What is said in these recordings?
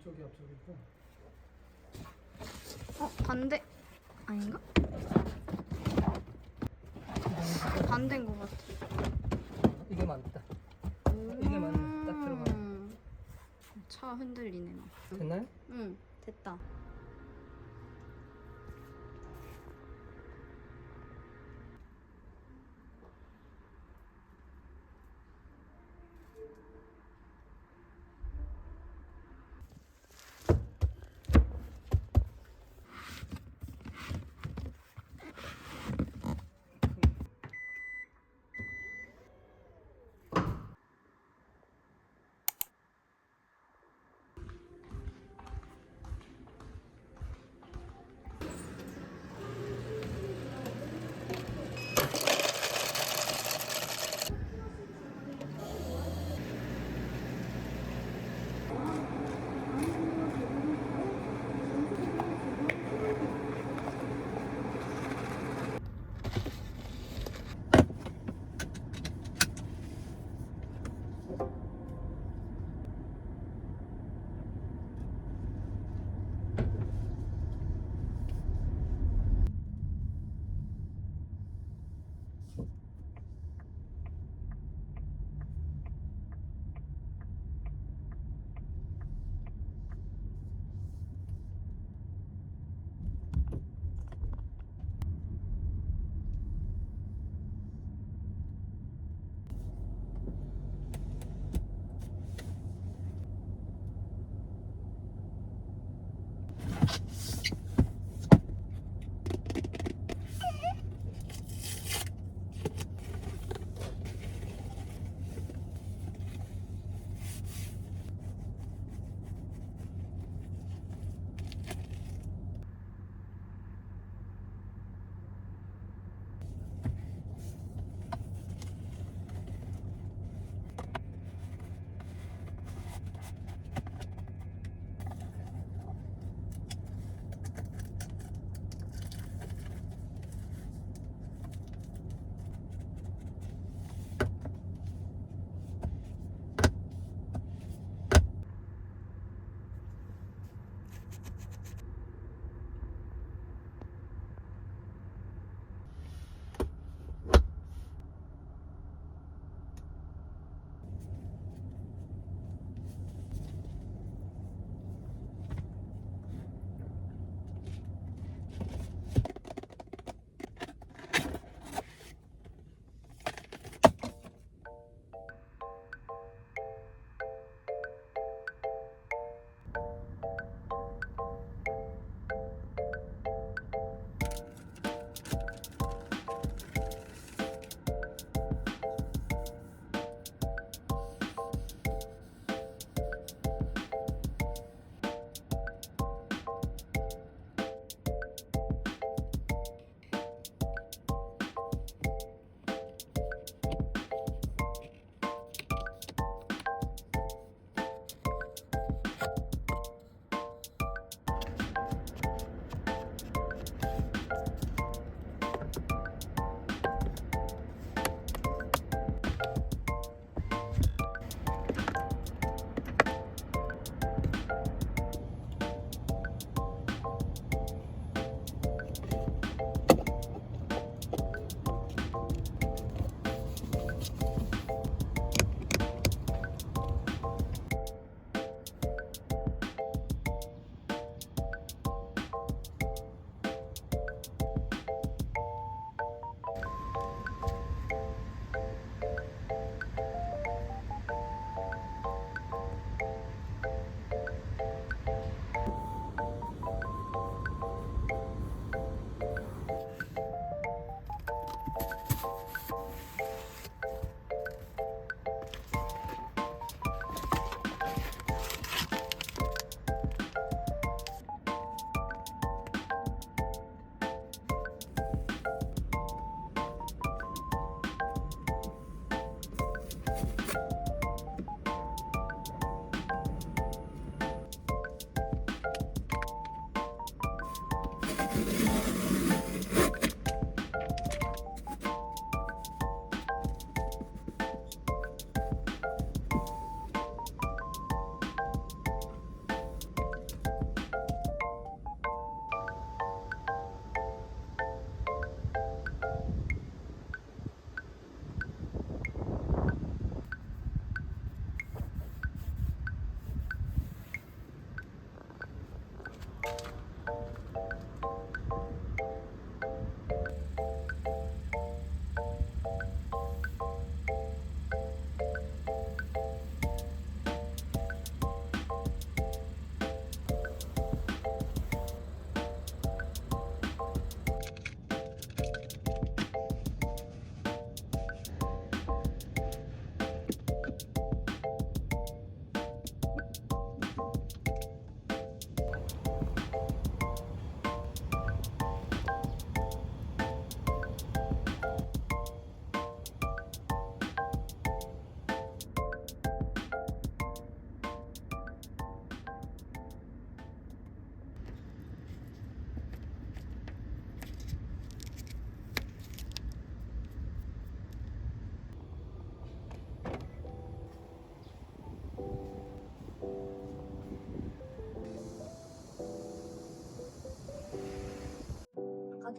저기 앞쪽에 있고. 반대 아닌가? 반대인 것 같아. 이게 맞다. 이게 맞네. 딱 들어가네. 차 흔들리네 막. 됐나요? 응, 됐다.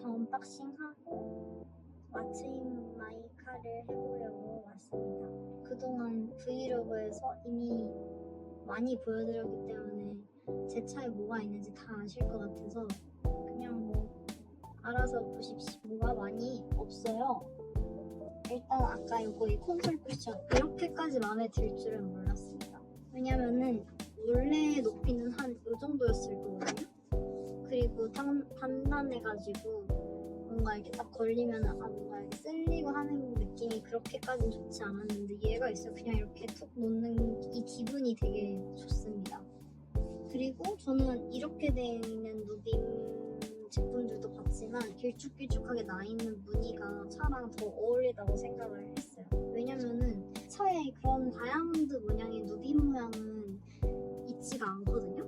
다 언박싱하고 마침 마이카를 해보려고 왔습니다. 그동안 브이로그에서 이미 많이 보여드렸기 때문에 제 차에 뭐가 있는지 다 아실 것 같아서 그냥 뭐 알아서 보십시오. 뭐가 많이 없어요. 일단 아까 이 콘솔 쿠션 이렇게까지 마음에 들 줄은 몰랐습니다. 왜냐면은 원래 높이는 한 이 정도였을 거거든요. 그리고 단단해가지고 뭔가 이렇게 딱 걸리면 뭔가 이렇게 쓸리고 하는 느낌이 그렇게까지는 좋지 않았는데 얘가 있어요. 그냥 이렇게 툭 놓는 이 기분이 되게 좋습니다. 그리고 저는 이렇게 돼 있는 누빔 제품들도 봤지만 길쭉길쭉하게 나 있는 무늬가 차랑 더 어울리다고 생각을 했어요. 왜냐면은 차에 그런 다이아몬드 모양의 누빔 모양은 있지가 않거든요.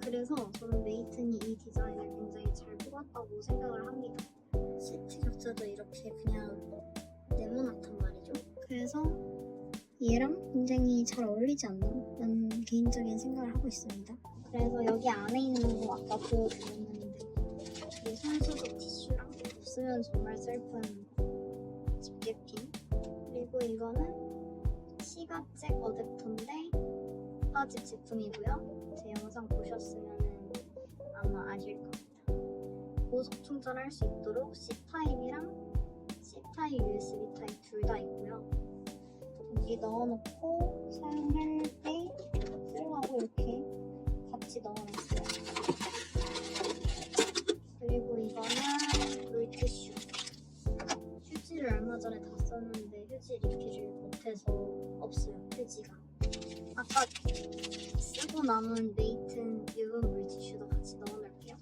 그래서 저는 메이튼이 이 디자인을 굉장히 잘 뽑았다고 생각을 합니다. 시트 격자도 이렇게 그냥 네모났단 말이죠. 그래서 얘랑 굉장히 잘 어울리지 않나? 라는 개인적인 생각을 하고 있습니다. 그래서 여기 안에 있는 거 아까 보여드렸는데 이 손소독 티슈랑 없으면 정말 슬픈 집게핀, 그리고 이거는 시가잭 어댑터인데 빠집 제품이고요. 제 영상 보셨으면 아마 아실 겁니다. 고속 충전할 수 있도록 C타입이랑 C타입, USB 타입 둘 다 있고요. 여기 넣어놓고 사용할 때 쓰라고 이렇게 같이 넣어놨어요. 그리고 이거는 물티슈. 휴지를 얼마 전에 다 썼는데 휴지 리필을 못해서 없어요, 휴지가. 아까 쓰고 남은 메이튼 유분 물티슈도 같이 넣어놓을게요.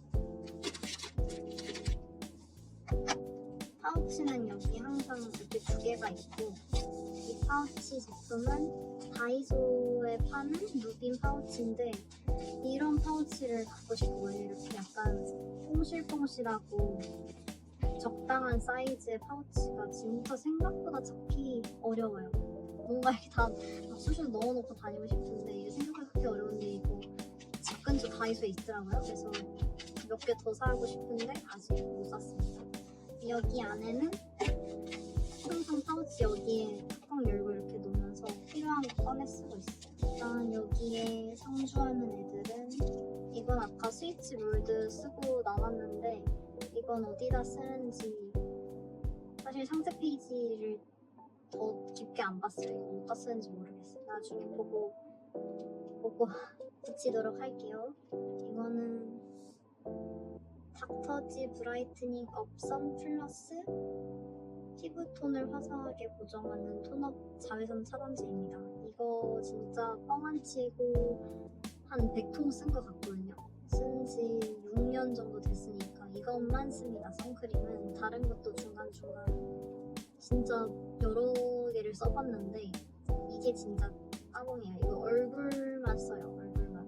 파우치는 여기 항상 이렇게 두 개가 있고, 이 파우치 제품은 다이소에 파는 누빔 파우치인데 이런 파우치를 갖고 싶어요. 이렇게 약간 퐁실퐁실하고 적당한 사이즈의 파우치가 진짜 생각보다 찾기 어려워요. 뭔가 이렇게 다 쑤셔 넣어놓고 다니고 싶은데 이게 생각보다 그렇게 어려운데 이거 집 근처 다이소에 있더라고요. 그래서 몇 개 더 사고 싶은데 아직 못 샀습니다. 여기 안에는 항상 파우치 여기에 뚜껑 열고 이렇게 놓으면서 필요한 거 꺼내 쓰고 있어요. 일단 여기에 상주하는 애들은 이건 아까 스위치 몰드 쓰고 나왔는데 이건 어디다 쓰는지 사실 상세 페이지를 더 깊게 안 봤어요. 이거 어디다 쓰는지 모르겠어요. 나중에 보고 붙이도록 할게요. 이거는 닥터지 브라이트닝 업선 플러스 피부톤을 화사하게 고정하는 톤업 자외선 차단제입니다. 이거 진짜 뻥 안 치고 한 100통 쓴 것 같거든요. 쓴 지 6년 정도 됐으니까 이것만 씁니다. 선크림은 다른 것도 중간중간 진짜 여러 개를 써봤는데 이게 진짜 따봉이에요. 이거 얼굴만 써요. 얼굴만.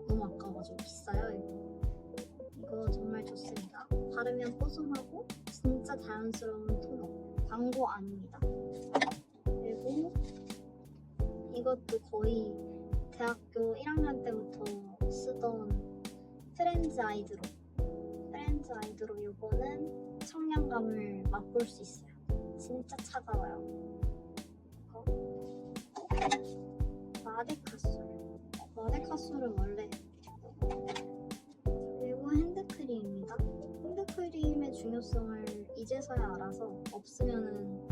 너무 아까워가지고 비싸요. 이거 정말 좋습니다. 바르면 뽀송하고 진짜 자연스러운 톤업. 광고 아닙니다. 그리고 이것도 거의 대학교 1학년 때부터 쓰던 프렌즈 아이드로. 프렌즈 아이드로 이거는 청량감을 맛볼 수 있어요. 진짜 차가워요. 마데카솔. 마데카솔은 원래 그리고 핸드크림입니다. 핸드크림의 중요성을 이제서야 알아서 없으면은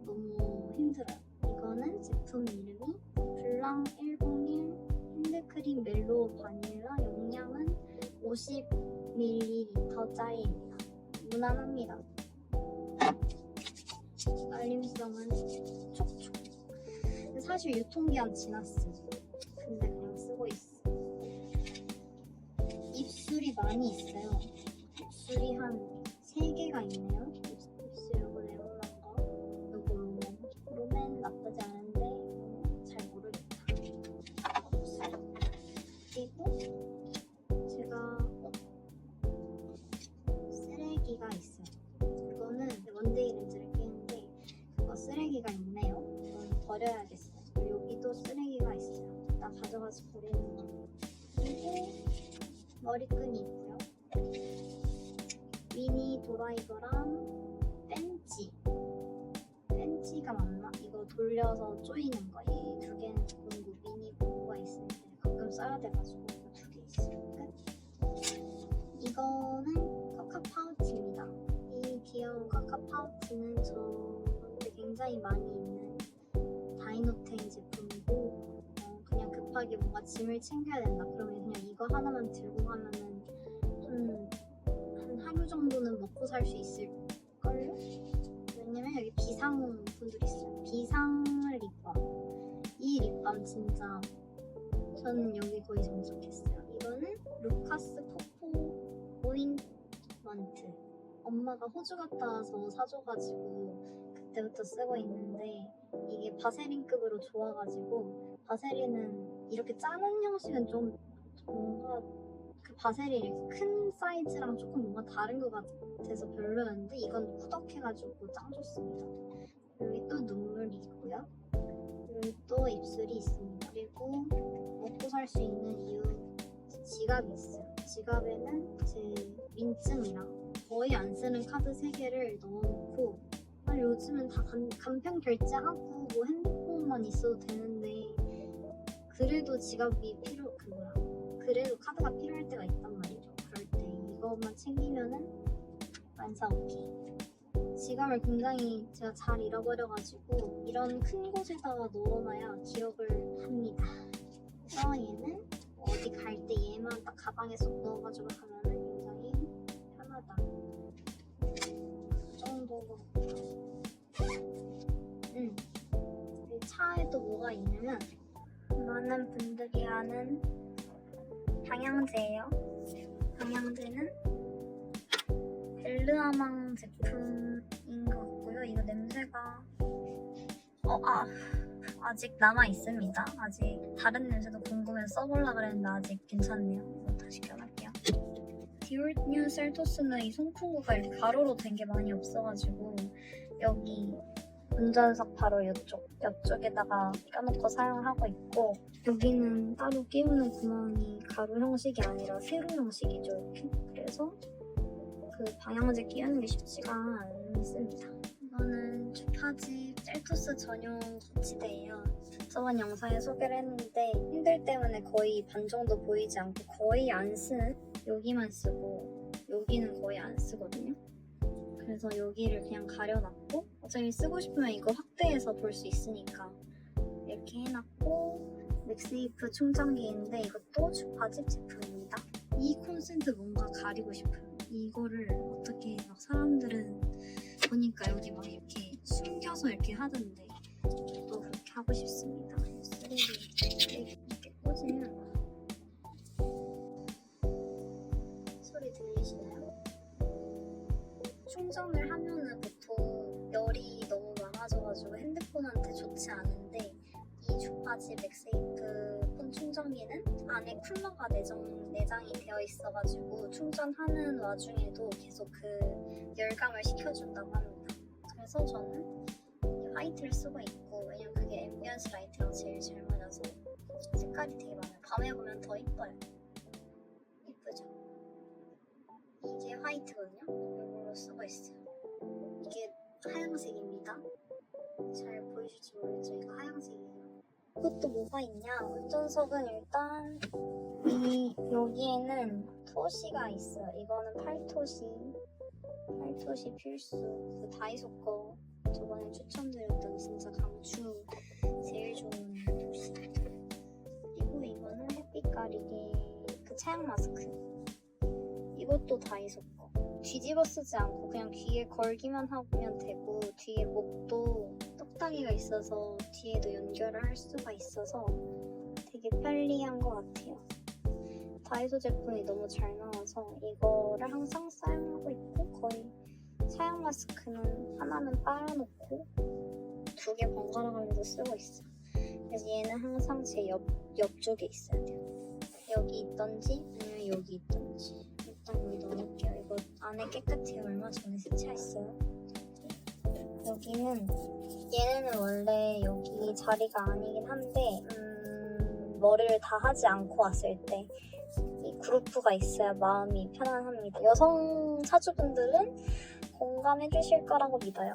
너무 힘들어요. 이거는 제품 이름이 블랑 101 핸드크림 멜로우 바닐라, 용량은 50ml짜리입니다. 무난합니다. 알림성은 촉촉. 사실 유통기한 지났어. 근데 그냥 쓰고 있어. 입술이 많이 있어요. 입술이 한 3개가 있네요. 입술 요거 레몬한 거, 요거 롬앤 나쁘지 않은데 잘 모르겠다. 그리고 제가 쓰레기가 있어요. 이거는 원데이 렌즈를 끼는데 그거 쓰레기가 있네요. 이건 버려야겠어요. 여기도 쓰레기가 있어요. 나 가져가서 버리는 거. 그리고 머리끈이 있고요. 미니 도넛 드라이버랑 벤치가 맞나? 이거 돌려서 조이는 거. 이 두 개는 공구, 미니 공구가 있는데 가끔 써야 돼가지고 이거 두 개 있어요. 끝. 이거는 카카 파우치입니다. 이 귀여운 카카 파우치는 저한테 굉장히 많이 있는 다이노텐 제품이고 그냥 급하게 뭔가 짐을 챙겨야 된다 그러면 그냥 이거 하나만 들고 가면은 좀 한 하루 정도는 먹고 살 수 있을걸요? 왜냐면 여기 비상분들이 있어요. 비상 립밤. 이 립밤 진짜 저는 여기 거의 정착했어요. 이거는 루카스 코코 오인먼트. 엄마가 호주 갔다 와서 사줘가지고 그때부터 쓰고 있는데 이게 바세린급으로 좋아가지고 바세린은 이렇게 짜는 형식은 좀 뭔가 그 바세린 이렇게 큰 사이즈랑 조금 뭔가 다른 것 같아서 별로였는데 이건 후덕해가지고 짱 좋습니다. 여기 또 눈물이 있고요. 여기 또 입술이 있습니다. 그리고 먹고 살 수 있는 이유 지갑이 있어요. 지갑에는 제 민증이랑 거의 안 쓰는 카드 3개를 넣어놓고 요즘은 다 간편 결제하고 뭐 핸드폰만 있어도 되는데 그래도 그래도 카드가 필요할 때가 있단 말이죠. 그럴 때 이것만 챙기면은 완사오케이. 지갑을 굉장히 제가 잘 잃어버려가지고 이런 큰 곳에다가 넣어놔야 기억을 합니다. 그래서 얘는 어디 갈 때 얘만 딱 가방에 쏙 넣어가지고 가면은 굉장히 편하다. 그 정도로. 차에도 뭐가 있냐면 많은 분들이 아는 방향제예요. 방향제는 벨르아망 제품인 것 같고요. 이거 냄새가 아직 남아 있습니다. 아직 다른 냄새도 궁금해서 써보려고 그랬는데 아직 괜찮네요. 이거 다시 껴놓을게요. 디올 뉴 셀토스는 이 송풍구가 이렇게 가로로 된 게 많이 없어가지고 여기 운전석 바로 옆쪽에다가 껴놓고 사용하고 있고 여기는 따로 끼우는 구멍이 가로 형식이 아니라 세로 형식이죠. 이렇게. 그래서 그 방향제 끼우는 게 쉽지가 않습니다. 이거는 주파집 셀토스 전용 거치대예요. 저번 영상에 소개를 했는데 핸들 때문에 거의 반 정도 보이지 않고 거의 안 쓰는 여기만 쓰고 여기는 거의 안 쓰거든요. 그래서 여기를 그냥 가려놨고 어차피 쓰고 싶으면 이거 확대해서 볼 수 있으니까 이렇게 해놨고 맥세이프 충전기인데 이것도 주파집 제품입니다. 이 콘센트 뭔가 가리고 싶어요. 이거를 어떻게 막 사람들은 보니까 여기 막 이렇게 숨겨서 이렇게 하던데 또 그렇게 하고 싶습니다. 쓰레기 이렇게 꽂으면 소리 들리시나요? 충전을 하면은 보통 열이 너무 많아져가지고 핸드폰한테 좋지 않은데 이 주파집 맥세이프 폰 충전기는 안에 쿨러가 내장이 되어 있어가지고 충전하는 와중에도 계속 그 열감을 식혀준다고 합니다. 그래서 저는 이 화이트를 쓰고 있고 왜냐면 그게 앰비언스 라이트랑 제일 잘 맞아서 색깔이 되게 많아요. 밤에 보면 더 이뻐요. 이쁘죠? 이게 화이트거든요. 이걸로 쓰고 있어요. 이게 하얀색입니다. 잘 보이실지 모르겠죠? 이거 하얀색이에요. 이것도 뭐가 있냐? 운전석은 일단 여기에는 토시가 있어요. 이거는 팔토시 필수. 그 다이소 거 저번에 추천드렸던 진짜 강추 제일 좋은 토시. 그리고 이거는 햇빛 가리개 그 차양 마스크. 이것도 다이소 거. 뒤집어 쓰지 않고 그냥 귀에 걸기만 하면 되고 뒤에 목도 똑딱이가 있어서 뒤에도 연결을 할 수가 있어서 되게 편리한 것 같아요. 다이소 제품이 너무 잘 나와서 이거를 항상 사용하고 있고 거의 차양 마스크는 하나는 빨아놓고 2개 번갈아 가면서 쓰고 있어요. 그래서 얘는 항상 제 옆쪽에 있어야 돼요. 여기 있던지 아니면 여기 있던지. 일단 여기 넣어놓을게요. 이거 안에 깨끗해요. 얼마 전에 세차했어요. 얘는 원래 여기 자리가 아니긴 한데 머리를 다 하지 않고 왔을 때 그루프가 있어야 마음이 편안합니다. 여성 차주분들은 공감해 주실 거라고 믿어요.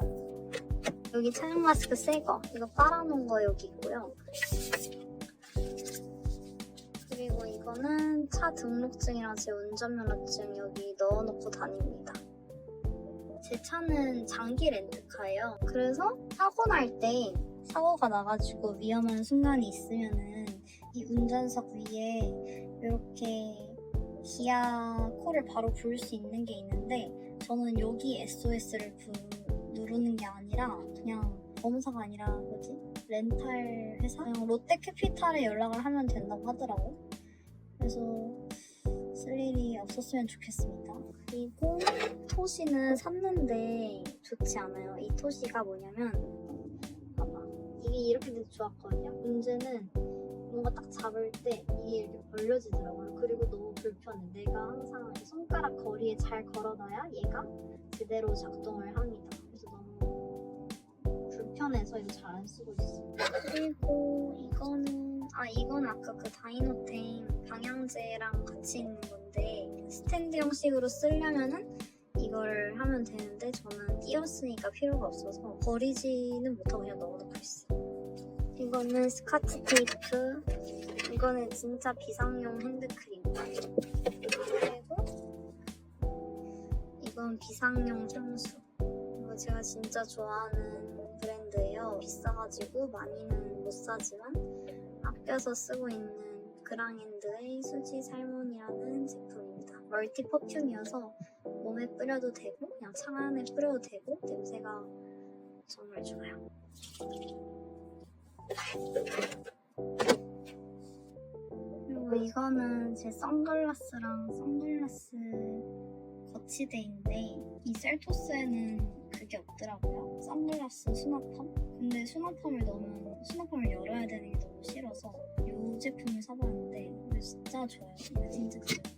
여기 차량 마스크 새거 이거 빨아놓은 거 여기 있고요. 그리고 이거는 차 등록증이랑 제 운전면허증 여기 넣어놓고 다닙니다. 제 차는 장기 렌트카예요. 그래서 사고 날 때 사고가 나가지고 위험한 순간이 있으면은 이 운전석 위에 이렇게 기아 콜을 바로 부를 수 있는 게 있는데 저는 여기 SOS를 누르는 게 아니라 그냥 검사가 아니라 뭐지? 렌탈 회사? 그냥 롯데캐피탈에 연락을 하면 된다고 하더라고. 그래서 쓸 일이 없었으면 좋겠습니다. 그리고 토시는 샀는데 좋지 않아요. 이 토시가 뭐냐면 봐봐. 이게 이렇게 돼서 좋았거든요. 문제는 뭔가 딱 잡을 때 이게 이렇게 벌려지더라고요. 그리고 너무 불편해. 내가 항상 손가락 거리에 잘 걸어놔야 얘가 제대로 작동을 합니다. 그래서 너무 불편해서 이거 잘 안 쓰고 있어요. 그리고 이건 아까 그 다이노템 방향제랑 같이 있는 건데 스탠드 형식으로 쓰려면은 이걸 하면 되는데 저는 띄었으니까 필요가 없어서 버리지는 못하고 그냥 넣어놓고 있어요. 이거는 스카치 테이프. 이거는 진짜 비상용 핸드크림. 그리고 이건 비상용 향수. 이거 제가 진짜 좋아하는 브랜드예요. 비싸가지고 많이는 못 사지만 아껴서 쓰고 있는 그랑핸드의 수지 살몬이라는 제품입니다. 멀티 퍼퓸이어서 몸에 뿌려도 되고 그냥 창 안에 뿌려도 되고 냄새가 정말 좋아요. 그리고 이거는 제 선글라스랑 선글라스 거치대인데 이 셀토스에는 그게 없더라고요. 선글라스 수납함? 근데 수납함을 열어야 되는 게 너무 싫어서 이 제품을 사봤는데 이거 진짜 좋아요. 이거 진짜 좋아요.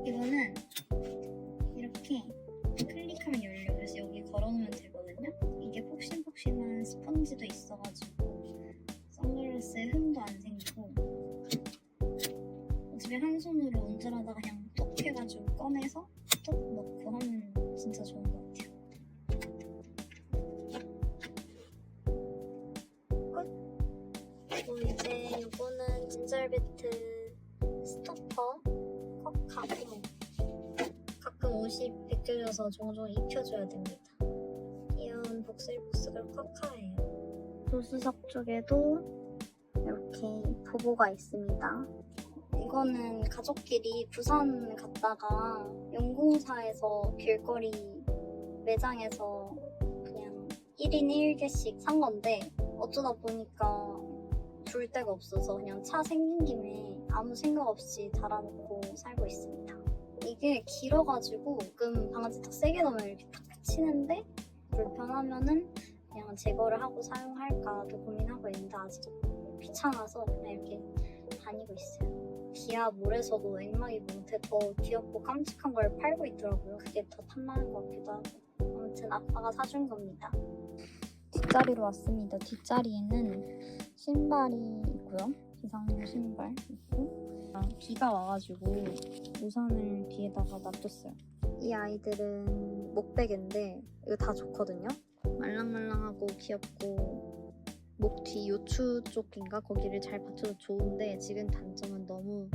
이거는 이렇게 클릭하면 열려. 그래서 여기 걸어놓으면 되거든요. 이게 폭신폭신한 스펀지도 있어가지고 선글라스에 흠도 안 생기고 집에 한 손으로 운전하다가 그냥 톡 해가지고 꺼내서 톡 넣고 하면 진짜 좋은 것 같아요. 끝! 그리고 이제 이거는 진절배트 스토퍼 컵 가끔 옷이 벗겨져서 종종 입혀줘야 됩니다. 귀여운 복슬복슬 쿼카예요. 조수석 쪽에도 이렇게 보고가 있습니다. 이거는 가족끼리 부산 갔다가 용궁사에서 길거리 매장에서 그냥 1인 1개씩 산 건데 어쩌다 보니까 둘 데가 없어서 그냥 차 생긴 김에 아무 생각 없이 달아놓고 살고 있습니다. 이게 길어가지고 가끔 방아지 탁 세게 넣으면 이렇게 탁 치는데 불편하면은 그냥 제거를 하고 사용할까도 고민하고 있는데 아직 귀찮아서 그냥 이렇게 다니고 있어요. 기아 몰에서도 앵마기 몬테 더 귀엽고 깜찍한 걸 팔고 있더라고요. 그게 더 탐나는 것 같기도 하고. 아무튼 아빠가 사준 겁니다. 뒷자리로 왔습니다. 뒷자리에는 신발이 있고요. 비상용 신발 있고 비가 와가지고 우산을 뒤에다가 놔뒀어요. 이 아이들은 목베개인데 이거 다 좋거든요. 말랑말랑하고 귀엽고 목 뒤 요추 쪽인가 거기를 잘 받쳐도 좋은데 지금 단점은 너무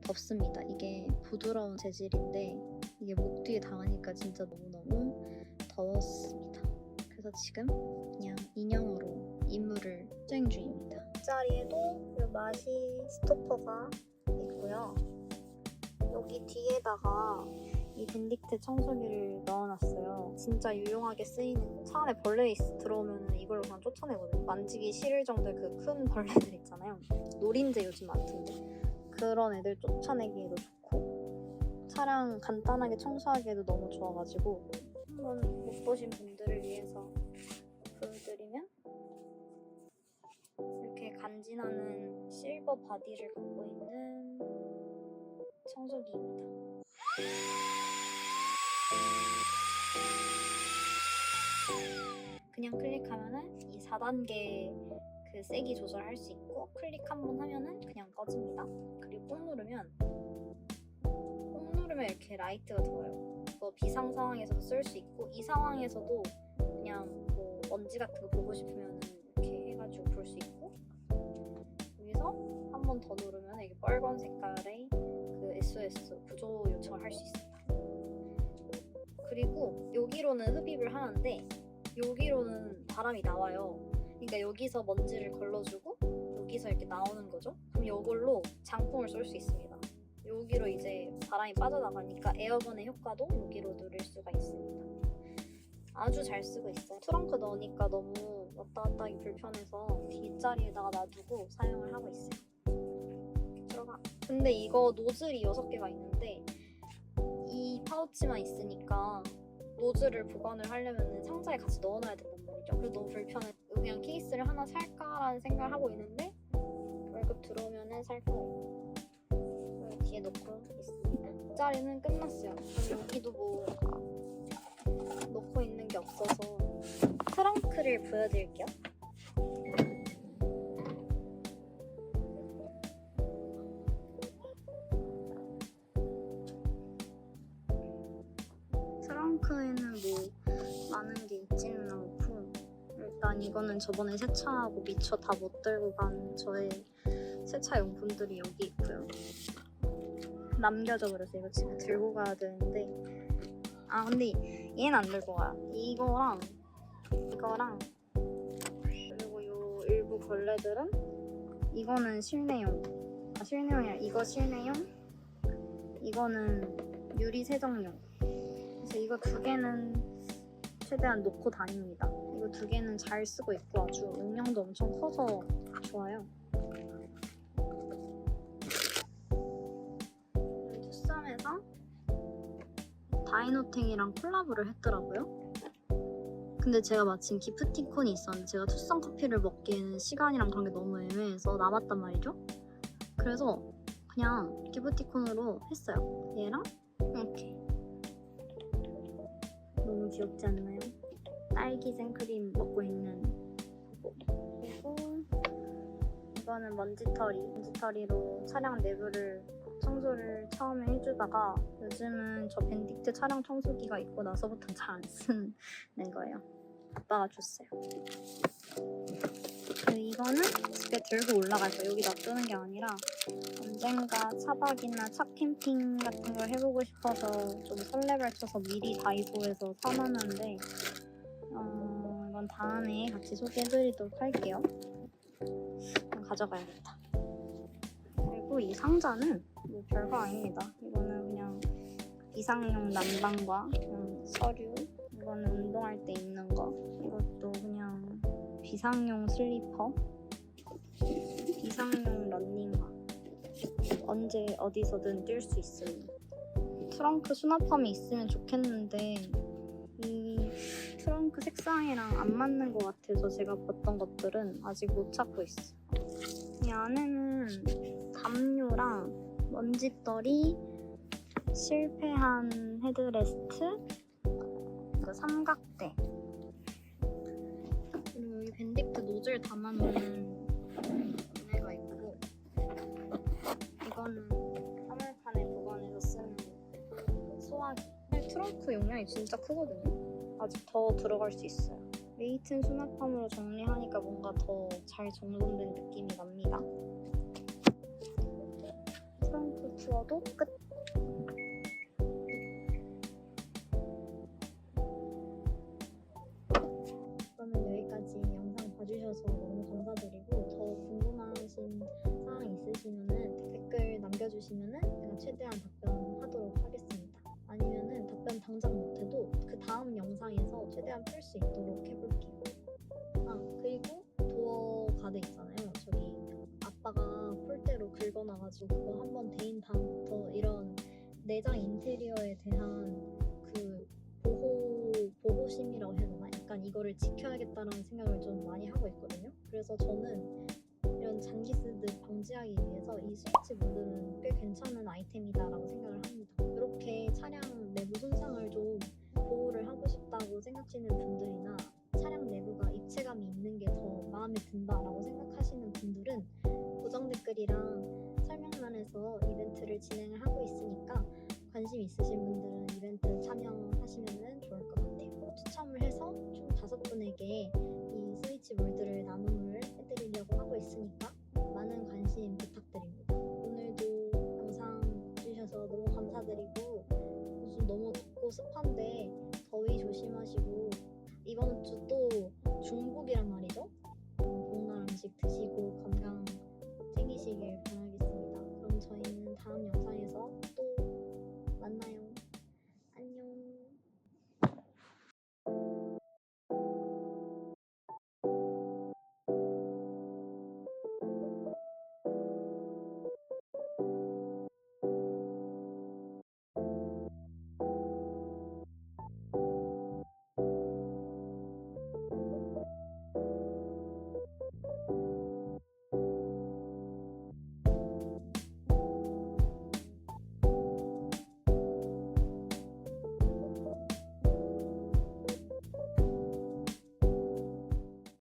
덥습니다. 이게 부드러운 재질인데 이게 목 뒤에 닿으니까 진짜 너무너무 더웠습니다. 그래서 지금 그냥 인형으로 임무를 수행 중입니다. 뒷자리에도 이 마시 스토퍼가 있고요. 여기 뒤에다가 이 밴딕트 청소기를 넣어놨어요. 진짜 유용하게 쓰이는 차 안에 벌레 들어오면 이걸로 그냥 쫓아내거든요. 만지기 싫을 정도의 그 큰 벌레들 있잖아요. 노린재 요즘 많던데 그런 애들 쫓아내기에도 좋고 차량 간단하게 청소하기에도 너무 좋아가지고 한번 못 보신 분들을 위해서 보여드리면 이렇게 간지나는 실버 바디를 갖고 있는 청소기입니다. 그냥 클릭하면은 이 4단계 그 세기 조절할 수 있고 클릭 한번 하면은 그냥 꺼집니다. 그리고 꾹 누르면 이렇게 라이트가 들어요. 이거 비상 상황에서도 쓸 수 있고 이 상황에서도 그냥 뭐 먼지 같은 거 보고 싶으면은 이렇게 해가지고 볼 수 있고 여기서 한 번 더 누르면 이게 빨간 색깔의 그 SOS 구조 요청을 할 수 있습니다. 그리고 여기로는 흡입을 하는데 여기로는 바람이 나와요. 그러니까 여기서 먼지를 걸러주고 여기서 이렇게 나오는 거죠. 그럼 이걸로 장풍을 쏠 수 있습니다. 여기로 이제 바람이 빠져나가니까 에어건의 효과도 여기로 누릴 수가 있습니다. 아주 잘 쓰고 있어요. 트렁크 넣으니까 너무 왔다 갔다 하기 불편해서 뒷자리에다가 놔두고 사용을 하고 있어요. 들어가. 근데 이거 노즐이 6개가 있는데 이 파우치만 있으니까 노즐을 보관을 하려면 상자에 같이 넣어놔야 된단 말이죠. 그래서 너무 불편해. 그냥 케이스를 하나 살까라는 생각을 하고 있는데 월급 들어오면은 살 거예요. 뒤에 놓고 있습니다. 자리는 끝났어요. 그럼 여기도 뭐 놓고 있는 게 없어서 트렁크를 보여드릴게요. 트렁크에는 뭐 많은 게 있지는 않고 일단 이거는 저번에 세차하고 미처 다 못 들고 간 저의 세차 용품들이 여기 있고요. 남겨져 버렸어요. 이거 집에 들고 가야 되는데 근데 얘는 안 들고 가요. 이거랑 그리고 요 일부 걸레들은 이거는 실내용 실내용이 아니라 이거 실내용 이거는 유리 세정용. 그래서 이거 2개는 최대한 놓고 다닙니다. 이거 2개는 잘 쓰고 있고 아주 용량도 엄청 커서 좋아요. 투썸에서 다이노탱이랑 콜라보를 했더라고요. 근데 제가 마침 기프티콘이 있었는데 제가 투썸 커피를 먹기에는 시간이랑 그런 게 너무 애매해서 남았단 말이죠. 그래서 그냥 기프티콘으로 했어요. 얘랑 이렇게. 너무 귀엽지 않나요? 딸기 생크림 먹고 있는 거. 그리고 이거는 먼지털이로 차량 내부를 청소를 처음에 해주다가 요즘은 저 밴딕트 차량 청소기가 있고 나서부터 잘 안 쓰는 거예요. 아빠가 줬어요. 이거는 집에 들고 올라갈 거예요. 여기 놔두는 게 아니라 언젠가 차박이나 차 캠핑 같은 걸 해보고 싶어서 좀 설레발쳐서 미리 다이소에서 사놨는데 이건 다음에 같이 소개해드리도록 할게요. 가져가야겠다. 그리고 이 상자는 뭐 별거 아닙니다. 이거는 그냥 비상용 난방과 서류, 이거는 운동할 때 입는 거, 이것도 그냥 비상용 슬리퍼, 비상용 러닝화, 언제 어디서든 뛸 수 있으니. 트렁크 수납함이 있으면 좋겠는데 이 트렁크 색상이랑 안 맞는 것 같아서 제가 봤던 것들은 아직 못 찾고 있어요. 이 안에는 담요랑 먼지떨이, 실패한 헤드레스트, 그 삼각대, 그리고 여기 밴딕트 노즐 담아놓는 얘가 있고, 이거는 화물판에 보관해서 쓰는 소화기. 트렁크 용량이 진짜 크거든요. 아직 더 들어갈 수 있어요. 레이튼 수납함으로 정리하니까 뭔가 더 잘 정돈된 느낌이 납니다. 트렁크 투어도 끝! 그러면 여기까지 영상 봐주셔서 너무 감사드리고 더 궁금하신 사항 있으시면 댓글 남겨주시면 제가 최대한 답변하도록 하겠습니다. 아니면 답변 당장 못해도 그 다음 영상에서 최대한 풀 수 있도록 해볼게요. 그리고 도어 가드 있잖아요. 저기 아빠가 폴대로 긁어놔가지고 그거 한번 데인 다음부터 이런 내장 인테리어에 대한 그 보호심이라고 해야 되나? 약간 이거를 지켜야겠다라는 생각을 좀 많이 하고 있거든요. 그래서 저는 이런 장기스들 방지하기 위해서 이 스위치 모드는 꽤 괜찮은 아이템이다라고 생각을 합니다. 이렇게 차량 내부 손상을 좀 보호를 하고 싶다고 생각하시는 분들이나 차량 내부가 입체감이 있는 게 더 마음에 든다라고 생각하시는 분들에게 이 스위치 몰드를 나눔을 해드리려고 하고 있으니까 많은 관심 부탁드립니다. 오늘도 영상 봐주셔서 너무 감사드리고 요즘 너무 덥고 습한